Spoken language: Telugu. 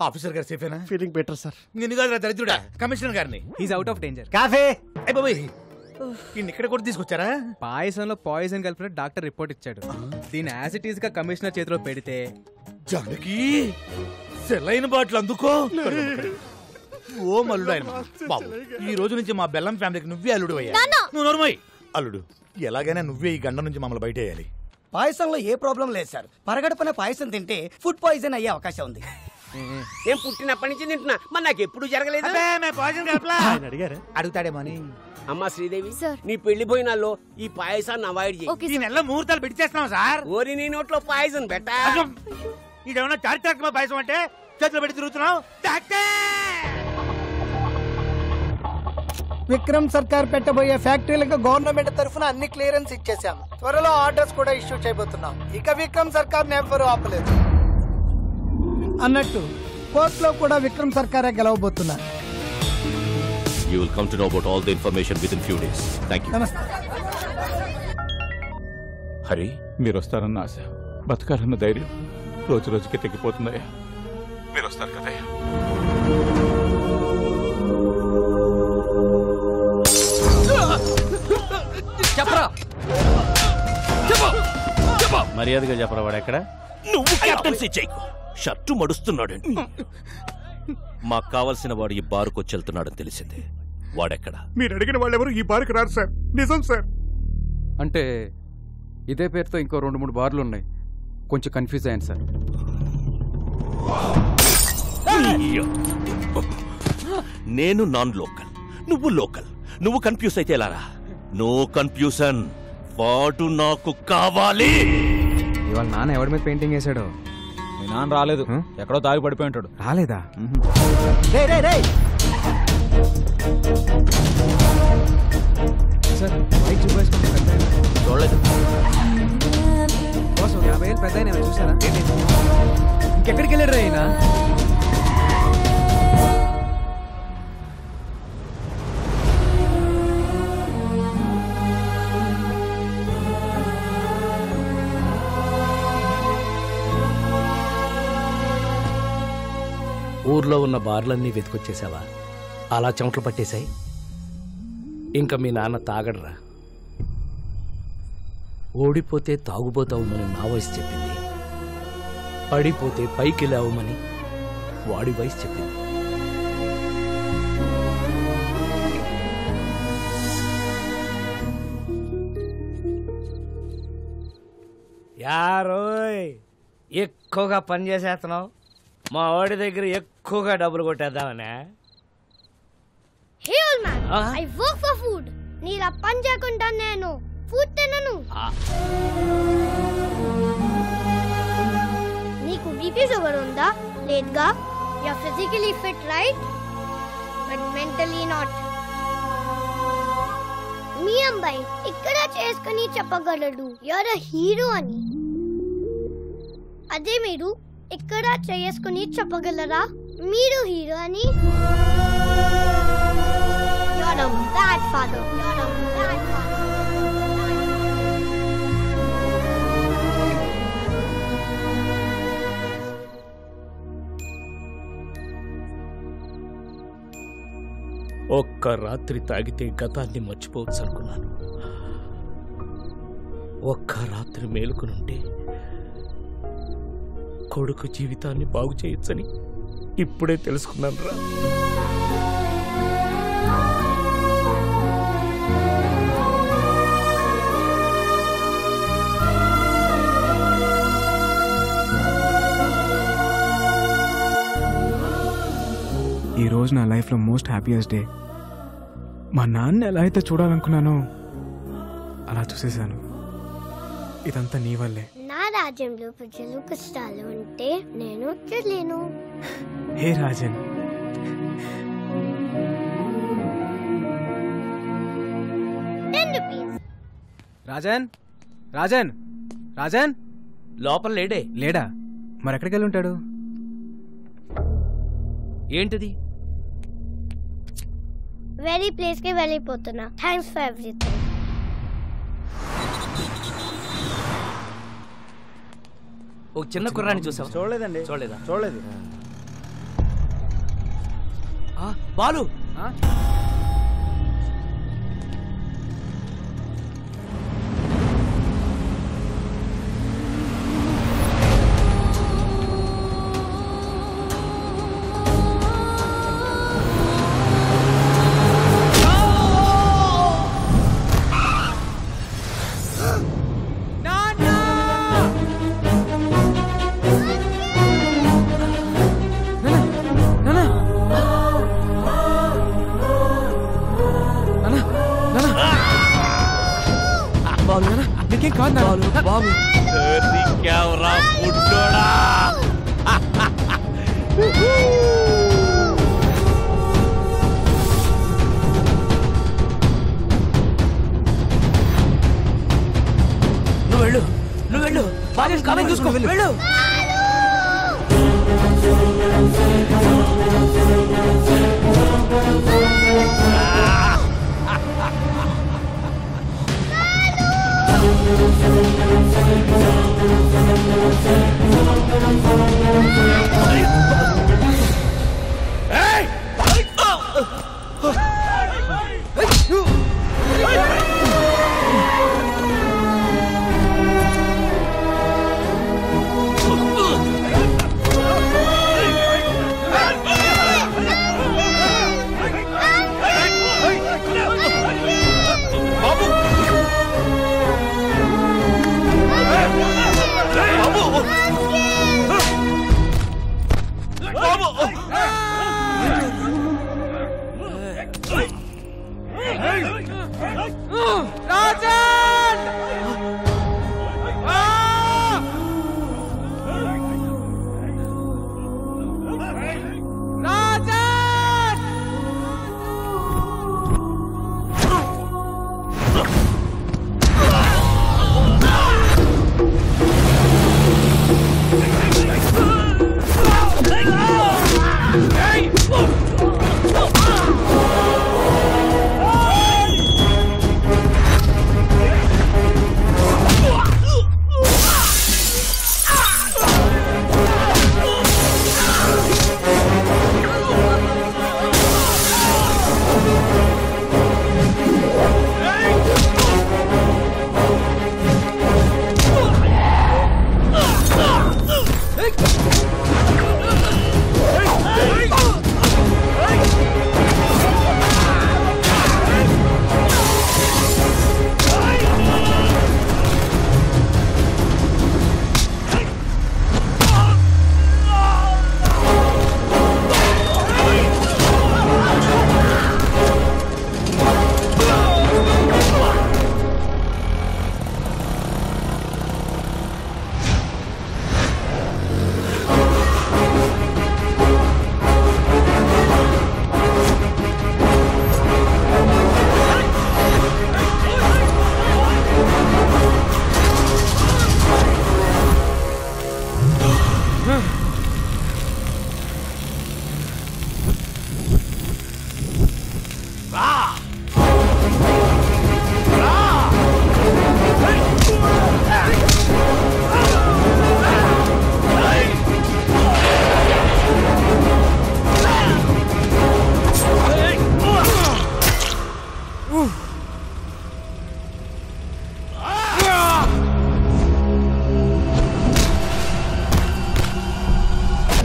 ఆఫీసర్ గారు సేఫేనా? Feeling better sir. నేను కాదు దరిద్రుడా, కమిషనర్ గారిని. He's out of danger. Coffee అయిపోయి ఇక్కడ కూడా తీసుకొచ్చారా? పాయసంలో పాయిజన్ కలిపిన డాక్టర్ రిపోర్ట్ ఇచ్చాడు. దీని యాజ్ ఇట్ ఈస్ గా కమిషనర్ చేతిలో పెడితే జానకి సెలైన బాటిల్ అందుకో. ఓ మల్లుడు ఆయన బాబు, ఈ రోజు నుంచి మా బెల్లం ఫ్యామిలీకి నువ్వే అల్లుడు అయ్యా. నువ్వు నోర్మోయ్. అల్లుడు, ఎలాగైనా నువ్వే ఈ గండ నుంచి మమ్మల్ని బయట వేయాలి. పాయసంలో ఏ ప్రాబ్లం లేదు సార్. పరగడపన పాయసం తింటే ఫుడ్ పాయిజన్ అయ్యే అవకాశం ఉంది. ఏం పుట్టినప్పటి నుంచి తింటున్నా, మరి నాకు ఎప్పుడు జరగలేదు. అడిగారు, అడుగుతాడేమో అని. అమ్మా శ్రీదేవి, నీ పెళ్లి భోజనాల్లో ఈ పాయసాన్ని అవాయిడ్ చేయి. ఈ నెలలో ముహూర్తాలు పెట్టేస్తున్నాం సార్. ఓరి నీ నోట్లో పాయసం పెట్టా. ఇదేమన్నా చారిత్రాత్మక పాయసం అంటే చేతిలో పెట్టి తిరుగుతున్నావు. విక్రమ్ సర్కార్ పెట్టబోయే ఫ్యాక్టరీలకు గవర్నమెంట్ తరఫున అన్ని క్లియరెన్స్ ఇచ్చేసాం. త్వరలో ఆర్డర్స్ కూడా ఇష్యూ చేయబోతున్నాం. ఇక విక్రమ్ సర్కార్ ఎవ్వరూ ఆపలేదు. అన్నట్టు కోర్టులో కూడా విక్రమ్ సర్కారే గెలవబోతున్నారు. You will come to know about all the information within few days. Thank you. నమస్తే. హరి, మీరు వస్తారన్న ఆశ, బతకాలన్న ధైర్యం రోజు రోజుకి తగ్గిపోతుందయ్యా. మీరు వస్తారు కదయ్యా. చెప్పరా, మర్యాదగా చెప్పరా. వాడు ఎక్కడ? నువ్వు కెప్టెన్సీ చేయకు. షర్టు మడుస్తున్నాడు. మాకు కావాల్సిన వాడు ఈ బారుకు వచ్చి వెళ్తున్నాడని తెలిసింది. వాడెక్కడ? మీరు అడిగిన వాళ్ళెవరు ఈ బారుకు రారు సార్. నిజం సార్. అంటే ఇదే పేరుతో ఇంకో 2-3 బార్లు ఉన్నాయి. కొంచెం కన్ఫ్యూజ్ అయ్యాను సార్. నేను నాన్ లోకల్, నువ్వు లోకల్. నువ్వు కన్ఫ్యూజ్ అయితే ఎలారా? No confusion. వాడు నాకు కావాలి. ఇవాళ నాన్న ఎవరి మీద పెయింటింగ్ వేసాడో? మీ నాన్న రాలేదు, ఎక్కడో తాగి పడిపోయి ఉంటాడు. రాలేదా? సార్ బైక్ చూపేసుకుంటే చూడలేదు. 50,000 పెద్ద అయినా చూసారా? ఇంకెక్కడికి వెళ్ళాడు రా అయినా? ఊర్లో ఉన్న బార్లన్నీ వెతుకొచ్చేసావా? అలా చెమటలు పట్టేశాయి. ఇంకా మీ నాన్న తాగడరా. ఓడిపోతే తాగుబోతావుమని నా వయసు చెప్పింది, పడిపోతే పైకి లేవమని వాడి వయసు చెప్పింది. యారోయ్, ఎక్కువగా పని చేసేస్తున్నావు. మా వాడి దగ్గర ఎక్కువగా డబ్బులు కొట్టేద్దామనే. Hey old man, I work for food. నీలా పని చేయకుండా నేను ఫుడ్ తినను. నీకు బీపీ షుగర్ ఉందా? లేదుగా. You are physically fit, right? But mentally not. మీ అబ్బాయి ఇక్కడ చేసుకుని చెప్పగలడు You are a hero అని. అదే మీరు ఇక్కడ చేసుకుని చెప్పగలరా మీరు హీరో అని? You're a bad father. You're a bad father. ఒక్క రాత్రి తాగితే గతాన్ని మర్చిపోవచ్చు అనుకున్నాను. ఒక్క రాత్రి మేలుకునుంటే కొడుకు జీవితాన్ని బాగు చేయొచ్చని ఇప్పుడే తెలుసుకున్నాను రా. ఈ రోజు నా లైఫ్లో మోస్ట్ హ్యాపీయెస్ట్ డే. మా నాన్న ఎలా అయితే చూడాలనుకున్నానో అలా చూసేశాను. ఇదంతా నీ వల్లే. నా రాజ్యంలో ప్రజలు కష్టాలు ఉంటే నేను చూడలేను. హే రాజన్, రాజన్ రాజన్ రాజన్ లోపల లేడే. లేడా? మరి ఎక్కడికి వెళ్ళి ఉంటాడు? ఏంటిది? వేరే ప్లేస్ కి వెళ్ళిపోతున్నా. Thanks for everything. ఒక చిన్న కుర్రాన్ని చూసావు? చూడలేదండి. చూడలేదా? చూడలేదు. బాలు నీకేం కాదు బాలు. బాబు నువ్వు వెళ్ళు బాగా కాలం చూసుకో వెళ్ళు. Hey!